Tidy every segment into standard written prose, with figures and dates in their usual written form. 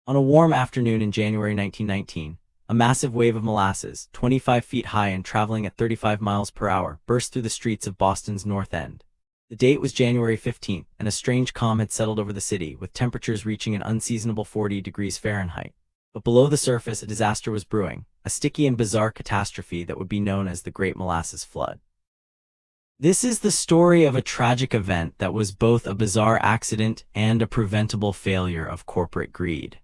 On a warm afternoon in January 1919, a massive wave of molasses, 25 feet high and traveling at 35 miles per hour, burst through the streets of Boston's North End. The date was January 15th, and a strange calm had settled over the city, with temperatures reaching an unseasonable 40 degrees Fahrenheit. But below the surface, a disaster was brewing, a sticky and bizarre catastrophe that would be known as the Great Molasses Flood. This is the story of a tragic event that was both a bizarre accident and a preventable failure of corporate greed.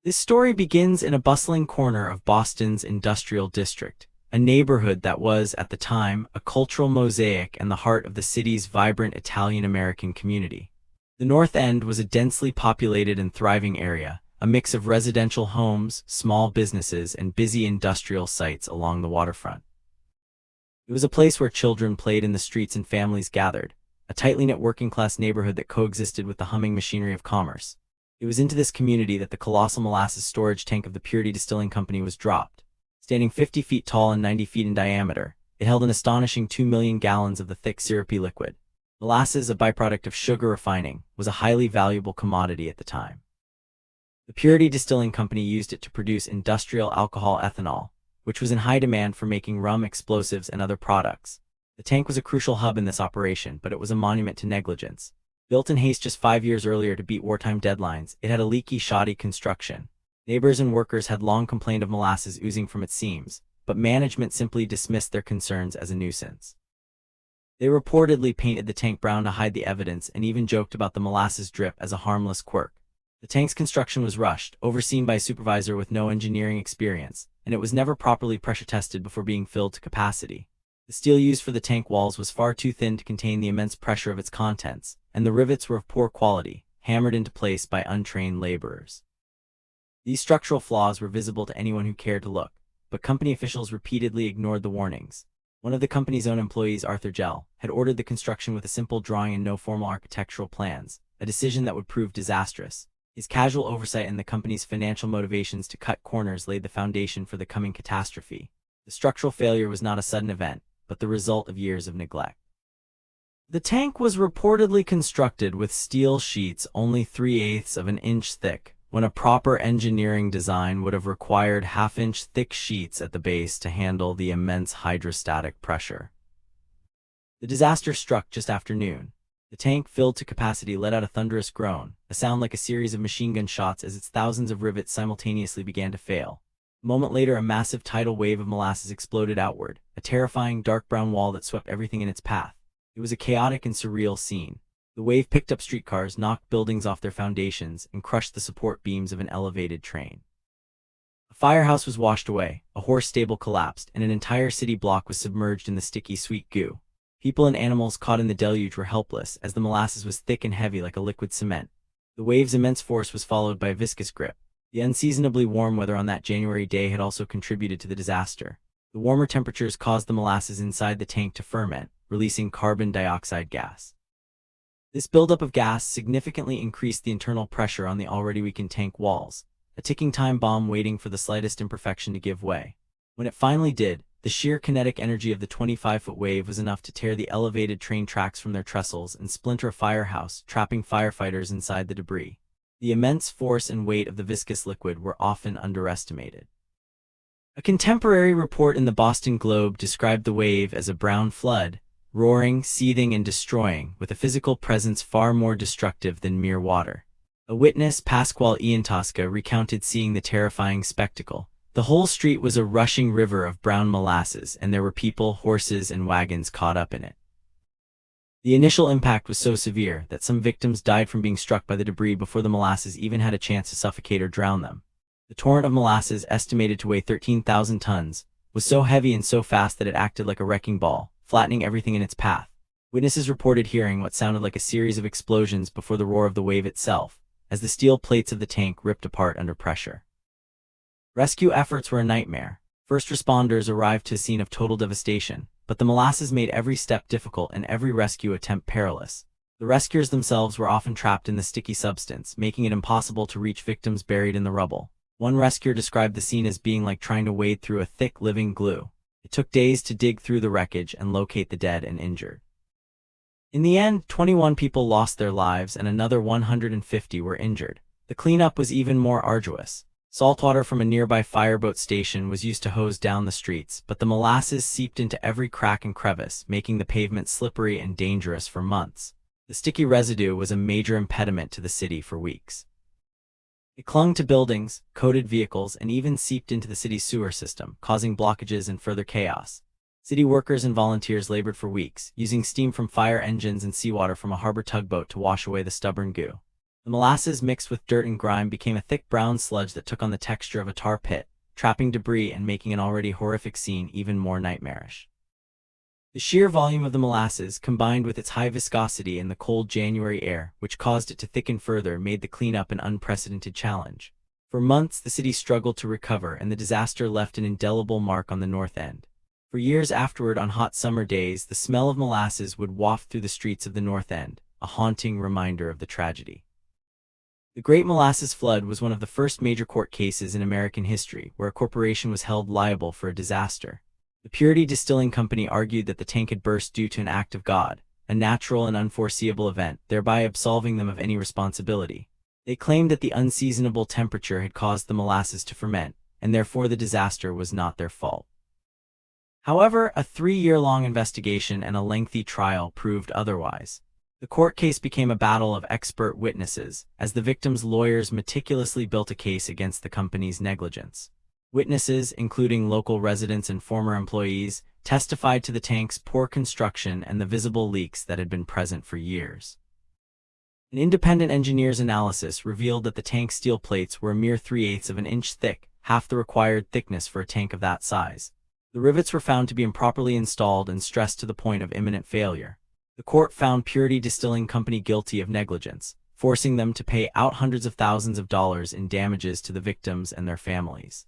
This story begins in a bustling corner of Boston's industrial district, a neighborhood that was, at the time, a cultural mosaic and the heart of the city's vibrant Italian-American community. The North End was a densely populated and thriving area, a mix of residential homes, small businesses, and busy industrial sites along the waterfront. It was a place where children played in the streets and families gathered, a tightly knit working-class neighborhood that coexisted with the humming machinery of commerce. It was into this community that the colossal molasses storage tank of the Purity Distilling Company was dropped. Standing 50 feet tall and 90 feet in diameter, it held an astonishing 2 million gallons of the thick syrupy liquid. Molasses, a byproduct of sugar refining, was a highly valuable commodity at the time. The Purity Distilling Company used it to produce industrial alcohol ethanol, which was in high demand for making rum, explosives, and other products. The tank was a crucial hub in this operation, but it was a monument to negligence. Built in haste just 5 years earlier to beat wartime deadlines, it had a leaky, shoddy construction. Neighbors and workers had long complained of molasses oozing from its seams, but management simply dismissed their concerns as a nuisance. They reportedly painted the tank brown to hide the evidence and even joked about the molasses drip as a harmless quirk. The tank's construction was rushed, overseen by a supervisor with no engineering experience, and it was never properly pressure tested before being filled to capacity. The steel used for the tank walls was far too thin to contain the immense pressure of its contents, and the rivets were of poor quality, hammered into place by untrained laborers. These structural flaws were visible to anyone who cared to look, but company officials repeatedly ignored the warnings. One of the company's own employees, Arthur Gell, had ordered the construction with a simple drawing and no formal architectural plans, a decision that would prove disastrous. His casual oversight and the company's financial motivations to cut corners laid the foundation for the coming catastrophe. The structural failure was not a sudden event, but the result of years of neglect. The tank was reportedly constructed with steel sheets only 3/8 of an inch thick, when a proper engineering design would have required half-inch thick sheets at the base to handle the immense hydrostatic pressure. The disaster struck just after noon. The tank, filled to capacity, let out a thunderous groan, a sound like a series of machine gun shots as its thousands of rivets simultaneously began to fail. A moment later, a massive tidal wave of molasses exploded outward, a terrifying dark brown wall that swept everything in its path. It was a chaotic and surreal scene. The wave picked up streetcars, knocked buildings off their foundations, and crushed the support beams of an elevated train. A firehouse was washed away, a horse stable collapsed, and an entire city block was submerged in the sticky, sweet goo. People and animals caught in the deluge were helpless, as the molasses was thick and heavy like a liquid cement. The wave's immense force was followed by a viscous grip. The unseasonably warm weather on that January day had also contributed to the disaster. The warmer temperatures caused the molasses inside the tank to ferment, releasing carbon dioxide gas. This buildup of gas significantly increased the internal pressure on the already weakened tank walls, a ticking time bomb waiting for the slightest imperfection to give way. When it finally did, the sheer kinetic energy of the 25-foot wave was enough to tear the elevated train tracks from their trestles and splinter a firehouse, trapping firefighters inside the debris. The immense force and weight of the viscous liquid were often underestimated. A contemporary report in the Boston Globe described the wave as a brown flood, roaring, seething, and destroying, with a physical presence far more destructive than mere water. A witness, Pasquale Iantosca, recounted seeing the terrifying spectacle. The whole street was a rushing river of brown molasses, and there were people, horses, and wagons caught up in it. The initial impact was so severe that some victims died from being struck by the debris before the molasses even had a chance to suffocate or drown them. The torrent of molasses, estimated to weigh 13,000 tons, was so heavy and so fast that it acted like a wrecking ball, flattening everything in its path. Witnesses reported hearing what sounded like a series of explosions before the roar of the wave itself, as the steel plates of the tank ripped apart under pressure. Rescue efforts were a nightmare. First responders arrived to a scene of total devastation, but the molasses made every step difficult and every rescue attempt perilous. The rescuers themselves were often trapped in the sticky substance, making it impossible to reach victims buried in the rubble. One rescuer described the scene as being like trying to wade through a thick, living glue. It took days to dig through the wreckage and locate the dead and injured. In the end, 21 people lost their lives and another 150 were injured. The cleanup was even more arduous. Saltwater from a nearby fireboat station was used to hose down the streets, but the molasses seeped into every crack and crevice, making the pavement slippery and dangerous for months. The sticky residue was a major impediment to the city for weeks. It clung to buildings, coated vehicles, and even seeped into the city's sewer system, causing blockages and further chaos. City workers and volunteers labored for weeks, using steam from fire engines and seawater from a harbor tugboat to wash away the stubborn goo. The molasses mixed with dirt and grime became a thick brown sludge that took on the texture of a tar pit, trapping debris and making an already horrific scene even more nightmarish. The sheer volume of the molasses, combined with its high viscosity and the cold January air, which caused it to thicken further, made the cleanup an unprecedented challenge. For months, the city struggled to recover, and the disaster left an indelible mark on the North End. For years afterward, on hot summer days, the smell of molasses would waft through the streets of the North End, a haunting reminder of the tragedy. The Great Molasses Flood was one of the first major court cases in American history where a corporation was held liable for a disaster. The Purity Distilling Company argued that the tank had burst due to an act of God, a natural and unforeseeable event, thereby absolving them of any responsibility. They claimed that the unseasonable temperature had caused the molasses to ferment, and therefore the disaster was not their fault. However, a 3-year-long investigation and a lengthy trial proved otherwise. The court case became a battle of expert witnesses, as the victims' lawyers meticulously built a case against the company's negligence. Witnesses, including local residents and former employees, testified to the tank's poor construction and the visible leaks that had been present for years. An independent engineer's analysis revealed that the tank's steel plates were a mere 3/8 of an inch thick, half the required thickness for a tank of that size. The rivets were found to be improperly installed and stressed to the point of imminent failure. The court found Purity Distilling Company guilty of negligence, forcing them to pay out hundreds of thousands of dollars in damages to the victims and their families.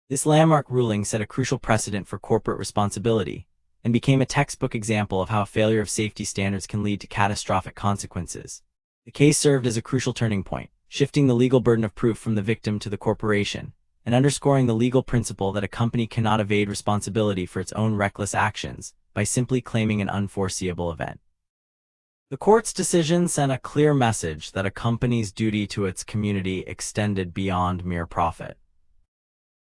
This landmark ruling set a crucial precedent for corporate responsibility, and became a textbook example of how a failure of safety standards can lead to catastrophic consequences. The case served as a crucial turning point, shifting the legal burden of proof from the victim to the corporation, and underscoring the legal principle that a company cannot evade responsibility for its own reckless actions by simply claiming an unforeseeable event. The court's decision sent a clear message that a company's duty to its community extended beyond mere profit.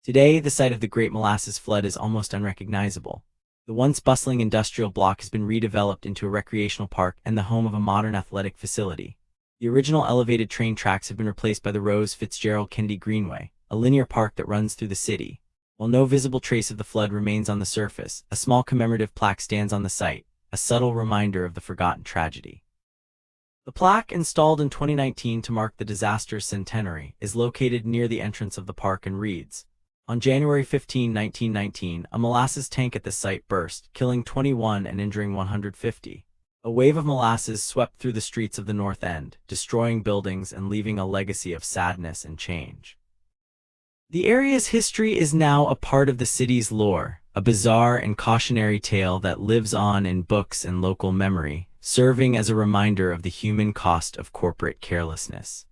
Today, the site of the Great Molasses Flood is almost unrecognizable. The once bustling industrial block has been redeveloped into a recreational park and the home of a modern athletic facility. The original elevated train tracks have been replaced by the Rose Fitzgerald Kennedy Greenway, a linear park that runs through the city. While no visible trace of the flood remains on the surface, a small commemorative plaque stands on the site, a subtle reminder of the forgotten tragedy. The plaque, installed in 2019 to mark the disaster's centenary, is located near the entrance of the park and reads, "On January 15, 1919, a molasses tank at this site burst, killing 21 and injuring 150. A wave of molasses swept through the streets of the North End, destroying buildings and leaving a legacy of sadness and change." The area's history is now a part of the city's lore, a bizarre and cautionary tale that lives on in books and local memory, serving as a reminder of the human cost of corporate carelessness.